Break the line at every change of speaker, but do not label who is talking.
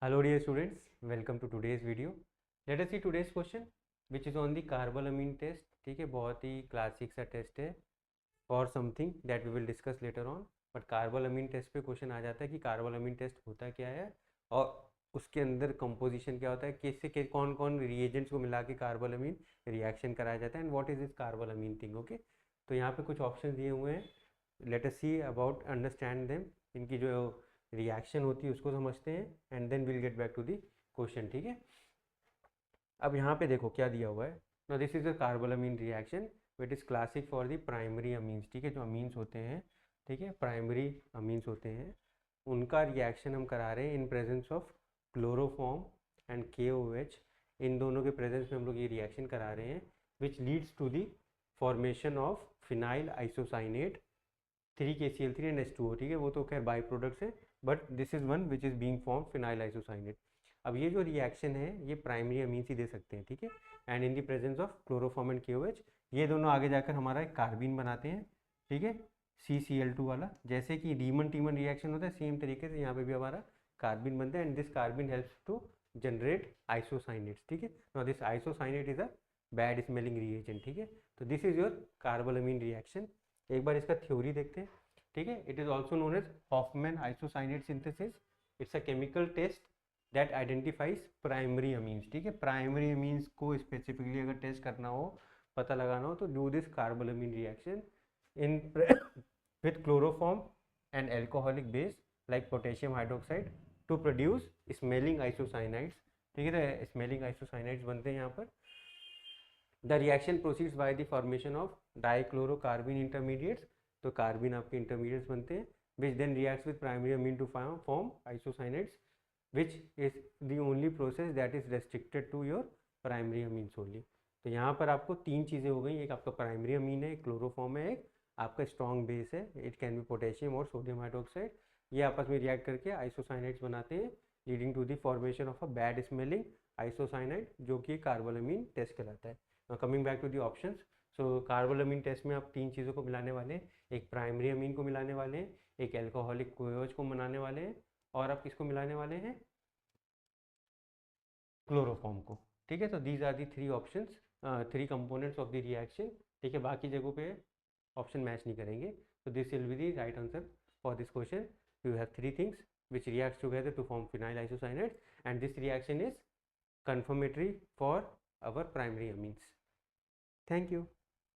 Hello dear students, welcome to today's video. Let us see today's question which is on the carbylamine test. ठीक है, बहुत ही classic सा test है for something that we will discuss later on. But carbylamine test पे question आ जाता है कि कार्बोलामीन टेस्ट होता क्या है और उसके अंदर कंपोजिशन क्या होता है, किससे कौन कौन रिएजेंट्स को मिला के कार्बोलामीन रिएक्शन कराया जाता है and what is this carbylamine thing. Okay, तो यहाँ पे कुछ ऑप्शन दिए हुए हैं. Let us see about understand them. इनकी जो रिएक्शन होती है उसको समझते हैं and then will get back to the question. ठीक है, अब यहाँ पे देखो क्या दिया हुआ है. No, this is a carbylamine reaction which is classic for the primary amines. ठीक है, जो अमीन्स होते हैं, ठीक है, प्राइमरी अमीन्स होते हैं, उनका रिएक्शन हम करा रहे हैं in presence of chloroform and KOH. इन दोनों के प्रेजेंस में हम लोग ये रिएक्शन करा रहे हैं which leads to the formation of phenyl isocyanate 3KCl3 and H2O. ठीक है, वो तो खैर बाई प्रोडक्ट्स है, but this is one which is being form phenyl isocyanate. अब ये जो रिएक्शन है ये प्राइमरी अमीन्स ही दे सकते हैं. ठीक है, and in the presence of chloroform and KOH ये दोनों आगे जाकर हमारा एक कार्बिन बनाते हैं. ठीक है, CCl2 वाला. जैसे कि रीमन टीमन रिएक्शन होता है सेम तरीके से यहाँ पे भी हमारा कार्बिन बनता है and this carbene helps to generate isocyanates. ठीक है, now this isocyanate is a bad smelling reagent. ठीक है, तो this is your carbylamine reaction. एक बार इसका थ्योरी देखते हैं. ठीक है, it is also known as Hofmann isocyanate synthesis. It's a chemical test that identifies primary amines. ठीक है, प्राइमरी अमीन्स को स्पेसिफिकली अगर टेस्ट करना हो, पता लगाना हो, तो do this कार्बोलामीन reaction in with chloroform and alcoholic base like potassium hydroxide to produce smelling isocyanides. ठीक है, तो स्मेलिंग आइसोसाइनाइड्स बनते हैं यहाँ पर. The reaction proceeds by the formation of dichlorocarbene intermediates. तो कार्बिन आपके इंटरमीडिएट्स बनते हैं which then reacts with primary amine to form isocyanates which is the only process that is restricted to your primary amines only. तो यहाँ पर आपको तीन चीज़ें हो गई. एक आपका प्राइमरी अमीन है, एक क्लोरोफॉर्म है, एक आपका स्ट्रॉन्ग बेस है, इट कैन बी पोटेशियम और सोडियम हाइड्रोक्साइड. ये आपस में रिएक्ट करके आइसोसाइनेट्स बनाते हैं leading to the formation of a bad smelling isocyanide जो कि कार्बोलामीन टेस्ट कहलाता है. Coming back to the options. So carbylamine test में आप तीन चीज़ों को मिलाने वाले हैं. एक प्राइमरी अमीन को मिलाने वाले हैं, एक एल्कोहलिक कोएच को मिलाने वाले हैं, और आप किसको मिलाने वाले हैं, क्लोरोफॉर्म को. ठीक है, तो these are the three options, three components of the reaction. ठीक है, बाकी जगहों पे ऑप्शन मैच नहीं करेंगे. तो this will be the right answer for this question. You have three things which reacts together to form phenyl isocyanates and this reaction is confirmatory for our primary amines. Thank you.